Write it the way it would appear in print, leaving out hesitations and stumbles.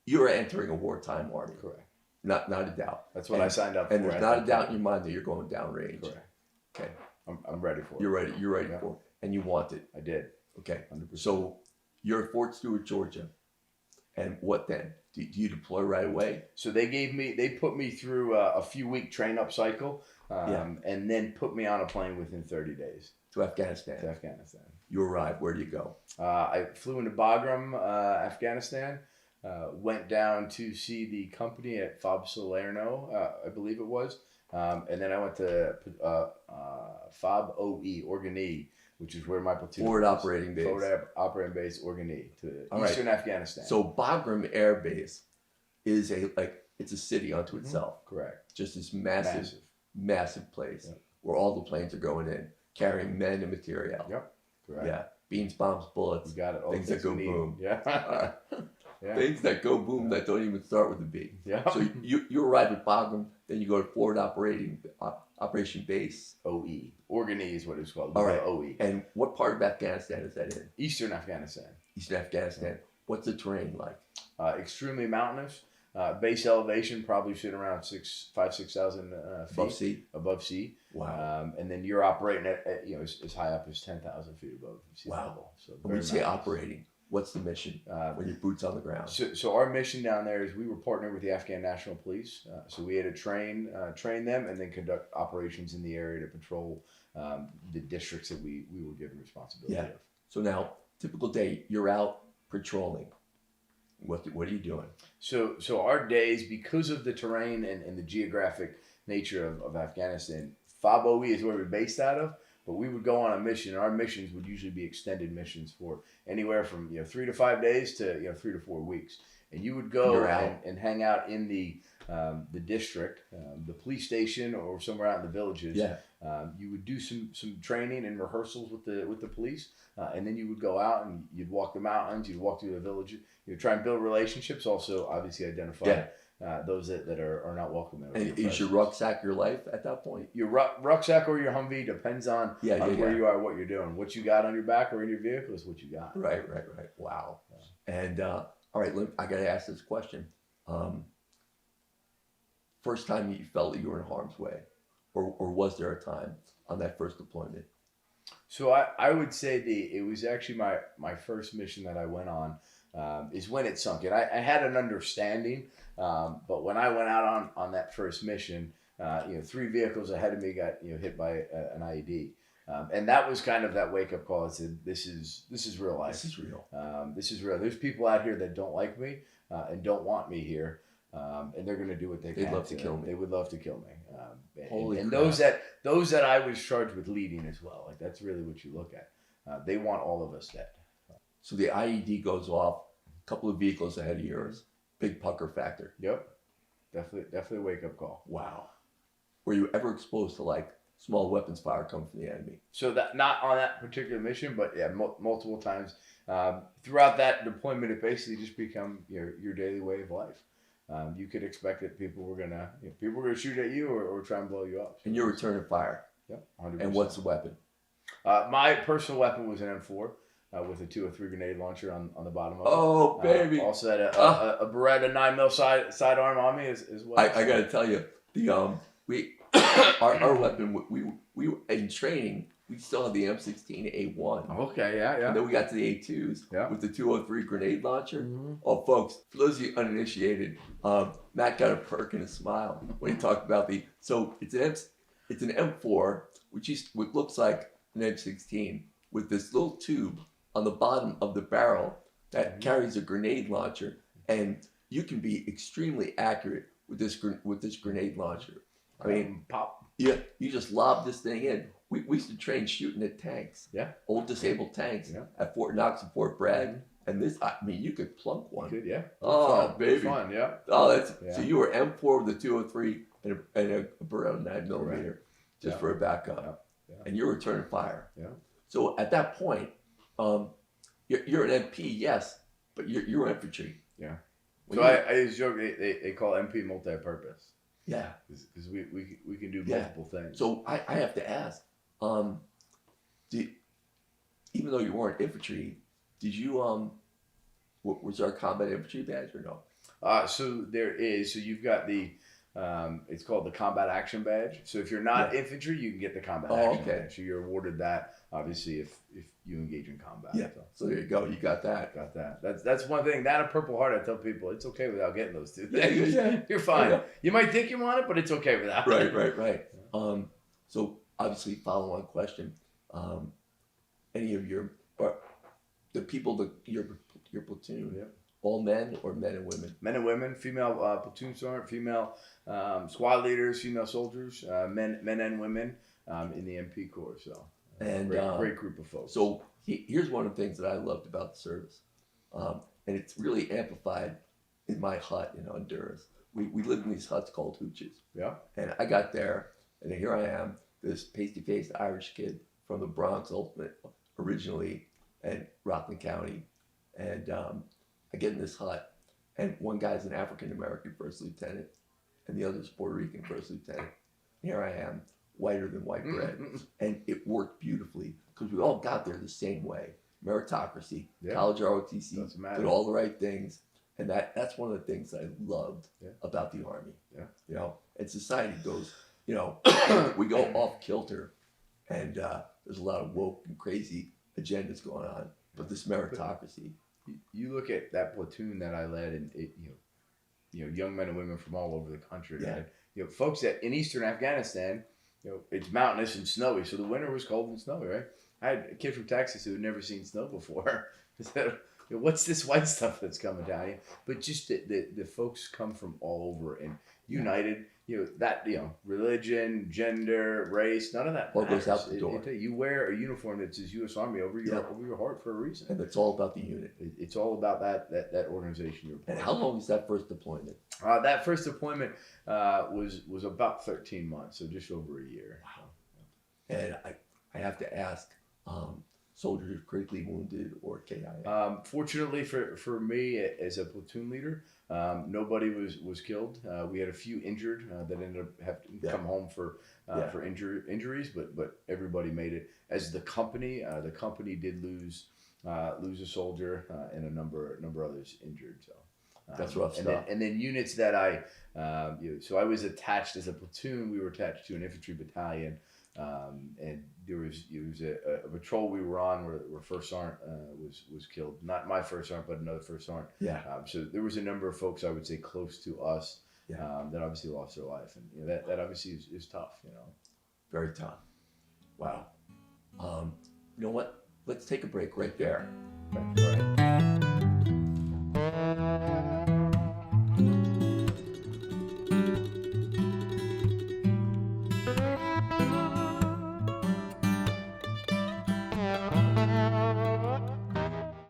you're entering a wartime army. Correct. Not a doubt. That's what I signed up for. And there's not a doubt in your mind that you're going downrange. Correct. Okay. I'm ready for it. You're ready. You're ready Yeah. for it, and you want it. I did. Okay. 100%. So you're at Fort Stewart, Georgia, and what then? Do you deploy right away? So they put me through a few week train up cycle, and then put me on a plane within 30 days To Afghanistan. to Afghanistan. You arrive. Where do you go? I flew into Bagram, Afghanistan. Went down to see the company at Fob Salerno, I believe it was, and then I went to Fob OE, Organy, which is where my platoon Forward was. operating base. Forward operating base, Organy, to All right. Eastern Afghanistan. So Bagram Air Base is it's a city unto itself. Correct. Just this massive place where all the planes are going in, carrying men and material. Yep. Correct. Yeah. Beans, bombs, bullets. We got it. All Things the that go we need. boom. Yeah. Yeah. Things that go boom that don't even start with a B. Yeah. So you arrive at Bagram, then you go to Forward Operation Base. OE. Organy is what it's called. All right. OE. And what part of Afghanistan is that in? Eastern Afghanistan. Eastern Afghanistan. What's the terrain like? Extremely mountainous. Base elevation probably sitting around 6,000 feet Above sea? Wow. And then you're operating at as high up as 10,000 feet above sea level. So When we say operating, what's the mission when your boots on the ground? So our mission down there is we were partnered with the Afghan National Police. So we had to train them and then conduct operations in the area to patrol the districts that we were given responsibility of. So now, typical day, you're out patrolling. What are you doing? So our days, because of the terrain and the geographic nature of Afghanistan, Fob OE is where we're based out of, but we would go on a mission. Our missions would usually be extended missions for anywhere from 3 to 5 days to 3 to 4 weeks. And you would go and hang out in the district, the police station, or somewhere out in the villages. Yeah. You would do some training and rehearsals with the police, and then you would go out and you'd walk the mountains, you'd walk through the villages, you'd try and build relationships. Also, obviously, identify those that are not welcome. And is your rucksack your life at that point? Your rucksack or your Humvee depends on where you are, what you're doing. What you got on your back or in your vehicle is what you got. Right. Wow. And all right, I got to ask this question. First time you felt that you were in harm's way, or was there a time on that first deployment? So I would say it was actually my first mission that I went on is when it sunk in. I had an understanding, but when I went out on that first mission, 3 vehicles ahead of me got hit by an IED. And that was kind of that wake up call. I said, "This is real life. This is real. This is real. There's people out here that don't like me and don't want me here, and they're going to do what they can. They'd love to kill me. They would love to kill me. And crap. those that I was charged with leading as well. Like that's really what you look at. They want all of us dead. So the IED goes off. A couple of vehicles ahead of yours. Big pucker factor. Yep, definitely a wake up call. Wow. Were you ever exposed to small weapons fire coming from the enemy? So that not on that particular mission, but multiple times throughout that deployment, it basically just become your daily way of life. You could expect that people were gonna shoot at you or try and blow you up. And you're returning fire. Yep, 100%. And what's the weapon? My personal weapon was an M4 with a 203 granade launcher on the bottom of it. Oh baby! Also had a Beretta 9mm sidearm on me as well. I got to tell you, our weapon we in training. We still have the M16A1. Okay, yeah. And then we got to the A2s with the 203 grenade launcher. Mm-hmm. Oh, folks, for those of you uninitiated, Matt got a perk and a smile when he talked about so it's an M4, which looks like an M16 with this little tube on the bottom of the barrel that carries a grenade launcher, and you can be extremely accurate with this grenade launcher. I mean, pop. Yeah, you just lob this thing in. We used to train shooting at tanks. Yeah. Old disabled tanks at Fort Knox and Fort Bragg. Mm-hmm. And this, you could plunk one. You could, yeah. Oh, fun. baby. Fun, yeah. Oh, so you were M4 with a 203 and a Beretta 9mm just for a backup. Yeah. And you're returning fire. Yeah. So at that point, you're an MP, yes, but you're infantry. Yeah. So I just joke, they call MP multi-purpose. Yeah. Because we can do multiple things. So I have to ask, even though you weren't infantry, did you was there a combat infantry badge or no? So there is. So you've got the, it's called the Combat Action Badge. So if you're not infantry, you can get the Combat Action Badge. So you're awarded that, obviously, if you engage in combat. Yeah. So there you go. You got that. Got that. That's one thing. That and Purple Heart, I tell people, it's okay without getting those two things. Yeah. You're fine. Yeah. You might think you want it, but it's okay without it. Right. So obviously, follow-on question. Any of your, or the people that your platoon, all men or men and women? Men and women, female platoon sergeant, female squad leaders, female soldiers, men and women in the MP Corps. So, and great group of folks. So here's one of the things that I loved about the service, and it's really amplified in my hut in Honduras. We lived in these huts called hooches. Yeah. And I got there, and here I am, this pasty-faced Irish kid from the Bronx, originally, and Rockland County, and I get in this hut, and one guy's an African-American first lieutenant, and the other's Puerto Rican first lieutenant. Here I am, whiter than white bread, and it worked beautifully because we all got there the same way. Meritocracy, college ROTC, did all the right things, and that's one of the things I loved about the Army. Yeah. And society goes, we go off kilter, and there's a lot of woke and crazy agendas going on, but this meritocracy. You look at that platoon that I led, and young men and women from all over the country. Yeah. And, folks that in Eastern Afghanistan, it's mountainous and snowy, so the winter was cold and snowy, right? I had a kid from Texas who had never seen snow before. He said, what's this white stuff that's coming down here? But just the folks come from all over and united. Religion, gender, race, none of that all goes out the door. You wear a uniform that says U.S. Army over your heart for a reason. And it's all about the unit. It's all about that organization you're part of. And how long was that first deployment? That first deployment was about 13 months, so just over a year. Wow. And I have to ask, soldiers critically wounded or KIA? Fortunately for me as a platoon leader, nobody was killed. We had a few injured that ended up having to come home for injuries, but everybody made it. As the company did lose a soldier and a number of others injured. So that's rough stuff. And then units that so I was attached as a platoon. We were attached to an infantry battalion. And there was a patrol we were on where First Sergeant was killed. Not my First Sergeant, but another First Sergeant. Yeah. So there was a number of folks I would say close to us that obviously lost their life, and that obviously is tough. Very tough. Wow. You know what? Let's take a break right there.